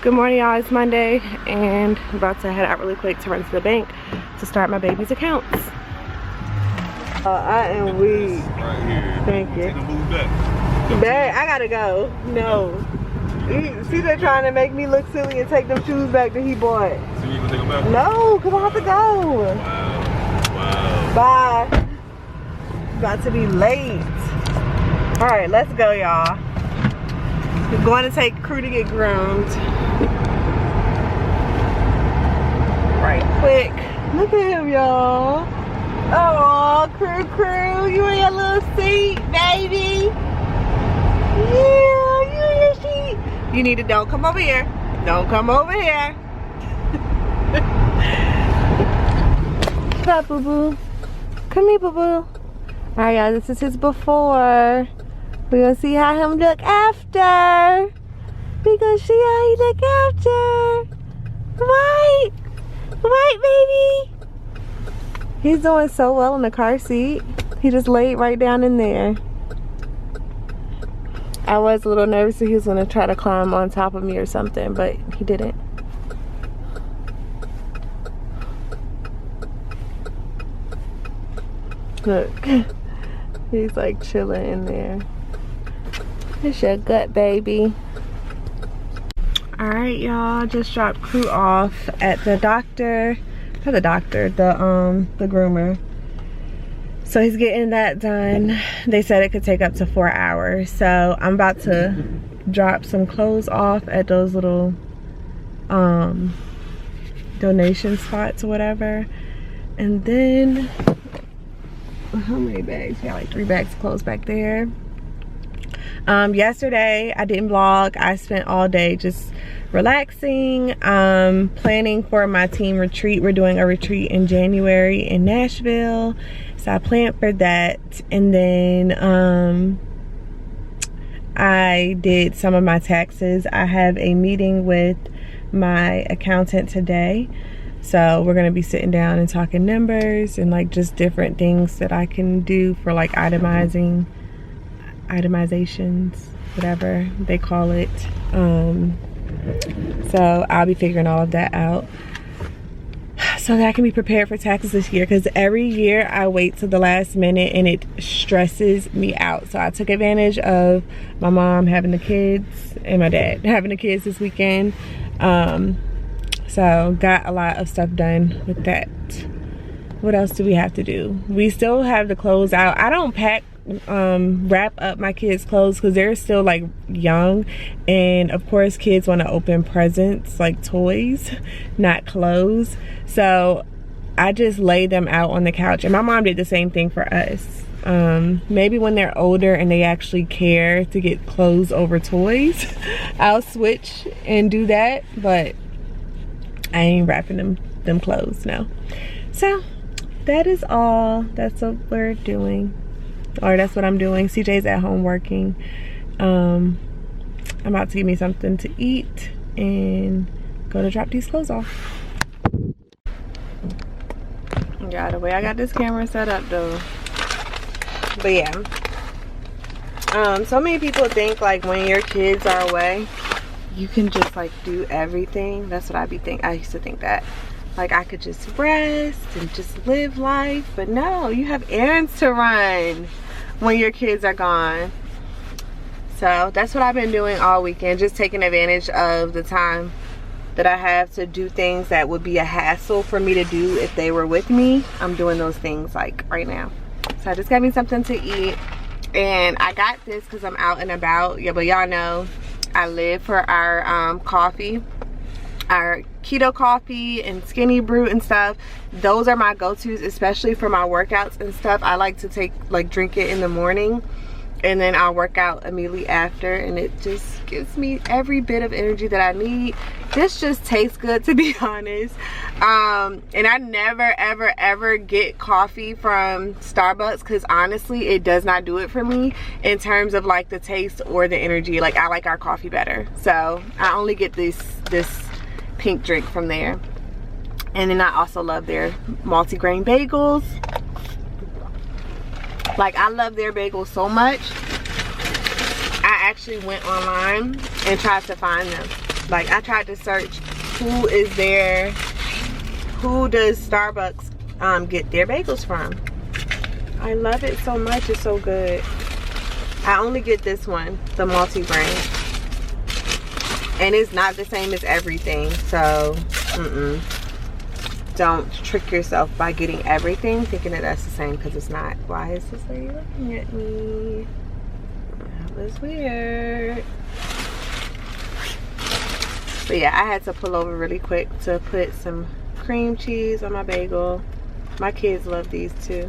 Good morning, y'all. It's Monday and I'm about to head out really quick to run to the bank to start my baby's accounts. I am weak. Right here. Thank you. Take a move back. Babe, I gotta go. No. See, they're trying to make me look silly and take them shoes back that he bought. So you gonna take them back? No, because I have to go. Wow. Bye. About to be late. Alright, let's go, y'all. We're going to take crew to get groomed. Right quick. Look at him, y'all. Oh, crew, you in your little seat, baby. Yeah, you in your seat. You need to don't come over here. Don't come over here. Come, boo-boo. Come here, boo-boo. Alright, y'all, this is his before. We're gonna see how him look after. We're gonna see how he look after. White baby. He's doing so well in the car seat. He just laid right down in there. I was a little nervous that he was gonna try to climb on top of me or something, but he didn't. Look, he's like chilling in there. It's your gut, baby. Alright, y'all, just dropped crew off at the doctor. Not the doctor, the groomer. So he's getting that done. They said it could take up to 4 hours. So I'm about to drop some clothes off at those little donation spots or whatever. And then, how many bags? Got like 3 bags of clothes back there. Yesterday I didn't vlog. I spent all day just relaxing, planning for my team retreat. We're doing a retreat in January in Nashville, so I planned for that. And then I did some of my taxes. I have a meeting with my accountant today, so we're gonna be sitting down and talking numbers and like just different things that I can do for like itemizations, whatever they call it. So I'll be figuring all of that out so that I can be prepared for taxes this year, because every year I wait till the last minute and it stresses me out. So I took advantage of my mom having the kids and my dad having the kids this weekend. So got a lot of stuff done with that. What else do we have to do? We still have the clothes out. I don't wrap up my kids' clothes because they're still like young, and of course kids want to open presents like toys, not clothes. So I just lay them out on the couch, and my mom did the same thing for us. Maybe when they're older and they actually care to get clothes over toys, I'll switch and do that, but I ain't wrapping them clothes, no. So that is all. That's what we're doing, or that's what I'm doing. CJ's at home working. I'm about to give me something to eat and go to drop these clothes off. Yeah, the way I got this camera set up though. But yeah, so many people think like when your kids are away, you can just like do everything. That's what I used to think that. Like I could just rest and just live life, but no, you have errands to run when your kids are gone. So that's what I've been doing all weekend, just taking advantage of the time that I have to do things that would be a hassle for me to do if they were with me. I'm doing those things like right now. So I just got me something to eat, and I got this because I'm out and about. Yeah, but y'all know I live for our coffee, our keto coffee and skinny brew and stuff. Those are my go-tos, especially for my workouts and stuff. I like to drink it in the morning, and then I'll work out immediately after, and it just gives me every bit of energy that I need. This just tastes good, to be honest. And I never ever get coffee from Starbucks because honestly it does not do it for me in terms of like the taste or the energy. Like I like our coffee better, so I only get this pink drink from there. And then I also love their multi-grain bagels. Like I love their bagels so much, I actually went online and tried to find them. Like, I tried to search who is there, who does Starbucks get their bagels from. I love it so much. It's so good. I only get this one, the multi-grain, and it's not the same as everything. So don't trick yourself by getting everything thinking that that's the same, because it's not. Why is this lady looking at me? That was weird. But yeah, I had to pull over really quick to put some cream cheese on my bagel. My kids love these too.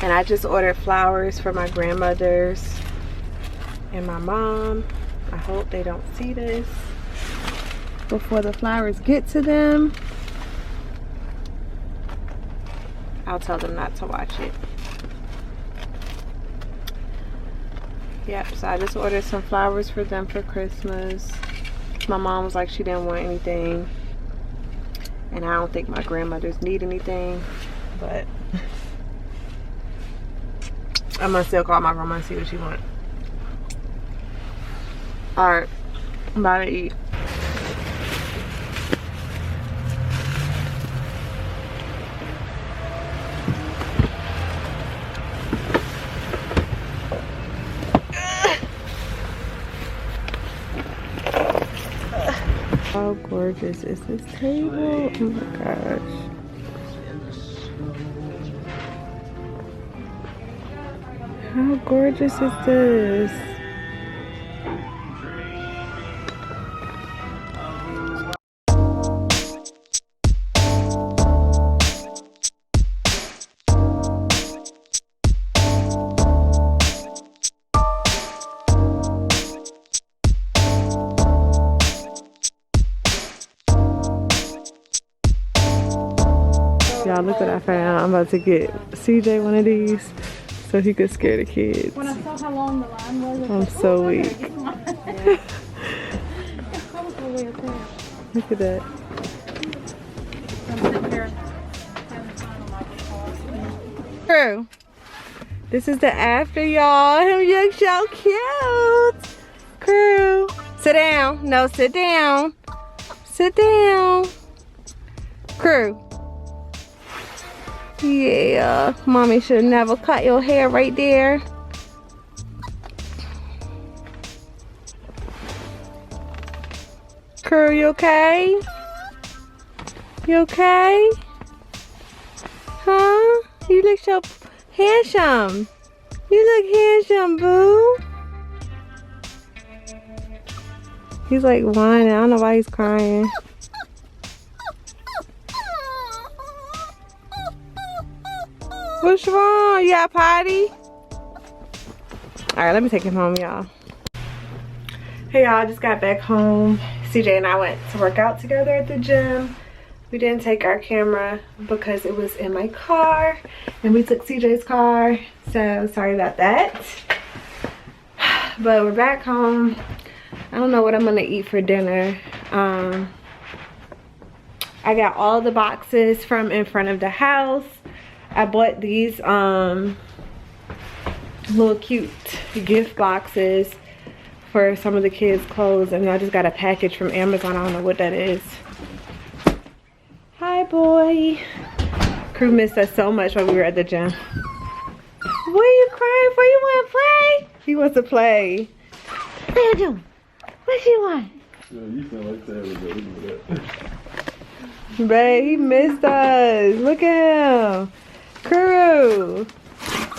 And I just ordered flowers for my grandmothers and my mom. I hope they don't see this before the flowers get to them. I'll tell them not to watch it. Yep, so I just ordered some flowers for them for Christmas. My mom was like, she didn't want anything. And I don't think my grandmothers need anything, but I'm gonna still call my grandma and see what she wants. Alright, I'm about to eat. How gorgeous is this table? Oh my gosh. How gorgeous is this? Y'all, look what I found. I'm about to get CJ one of these so he could scare the kids. When I saw how long the line was, I'm so weak. Look at that. I'm sitting here. Crew, this is the after, y'all. Him look so cute. Crew, sit down. No, sit down. Sit down. Crew. Yeah, mommy should never cut your hair right there. Crew, you okay? You okay? Huh? You look so handsome. You look handsome, boo. He's like whining. I don't know why he's crying. What's wrong? You got potty? Alright, let me take him home, y'all. Hey y'all, I just got back home. CJ and I went to work out together at the gym. We didn't take our camera because it was in my car, and we took CJ's car, so sorry about that. But we're back home. I don't know what I'm gonna eat for dinner. I got all the boxes from in front of the house. I bought these little cute gift boxes for some of the kids' clothes, and I just got a package from Amazon. I don't know what that is. Hi, boy. Crew missed us so much while we were at the gym. What are you crying for? You want to play? He wants to play. What you doing? What you want? Yeah, you sound like that every day. Look at that. Babe, he missed us. Look at him. Crew.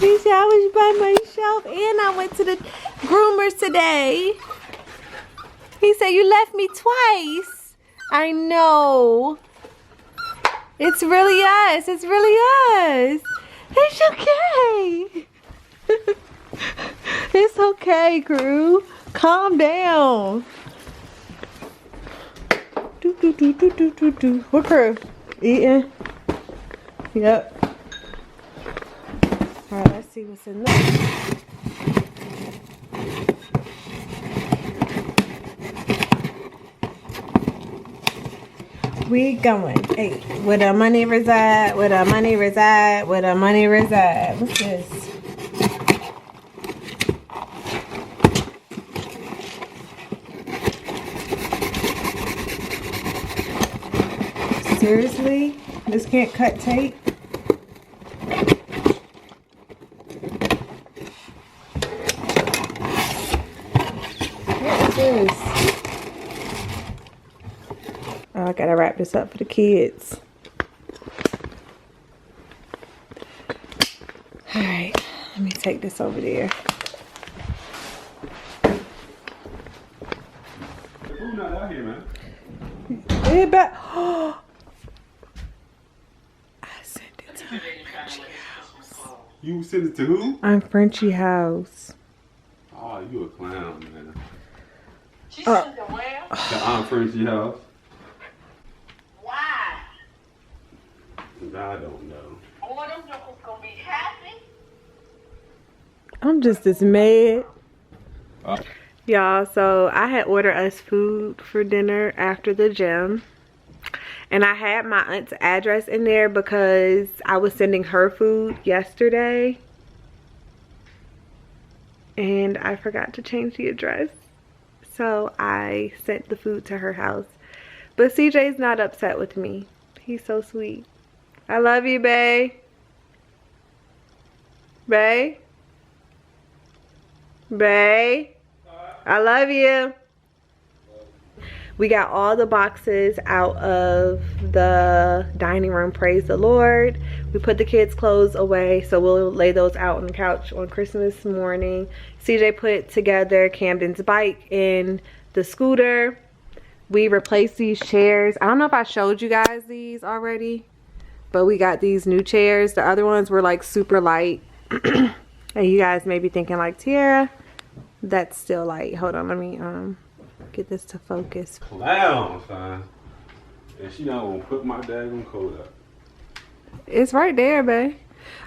He said I was by myself and I went to the groomers today. He said you left me twice. I know. It's really us. It's really us. It's okay. It's okay, crew. Calm down. What crew? Eating? Yep. Alright, let's see what's in there. We going. Hey, where the money reside, where the money reside, where the money reside. What's this? Seriously? This can't cut tape? What is this? Oh, I gotta wrap this up for the kids. Alright, let me take this over there. Who's not out here, man? Hey, back. I sent it to my Frenchie house. You sent it to who? I'm Frenchie house. Oh, you a clown, man. She sent it where? The Aunt Frenchie house? Why? I don't know. All them jokers gonna be happy? I'm just as mad. Uh, Y'all, so I had ordered us food for dinner after the gym. And I had my aunt's address in there because I was sending her food yesterday. And I forgot to change the address. So I sent the food to her house. But CJ's not upset with me. He's so sweet. I love you, bae. Bae? Bae? I love you. We got all the boxes out of the dining room, praise the Lord. We put the kids' clothes away, so we'll lay those out on the couch on Christmas morning. CJ put together Camden's bike and the scooter. We replaced these chairs. I don't know if I showed you guys these already, but we got these new chairs. The other ones were like super light. And you guys may be thinking like, Tiara, that's still light. Hold on, let me get this to focus. clown, son. And she not gonna put my daggone coat up. It's right there, babe.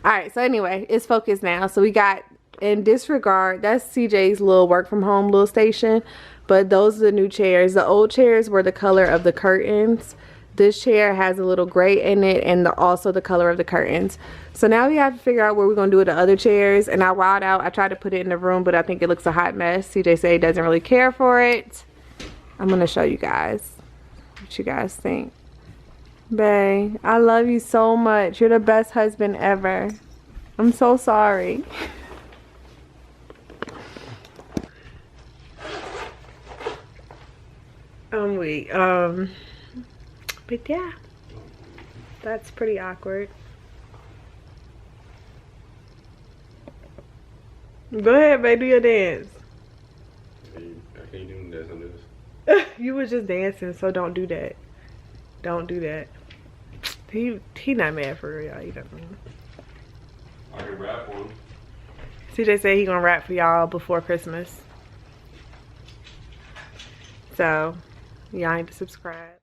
All right, so anyway, it's focused now. So we got, in disregard, that's CJ's little work from home little station, but those are the new chairs. The old chairs were the color of the curtains. This chair has a little gray in it and also the color of the curtains. So now we have to figure out where we're gonna do with the other chairs. And I wowed out. I tried to put it in the room, but I think it looks a hot mess. CJ said he doesn't really care for it. I'm gonna show you guys what you guys think. Bae, I love you so much. You're the best husband ever. I'm so sorry. But yeah, that's pretty awkward. Go ahead, babe, do your dance. I can't do this on this. You was just dancing, so don't do that. Don't do that. He not mad for real, y'all. He doesn't. I can rap for him. CJ said he gonna rap for y'all before Christmas. So, y'all need to subscribe.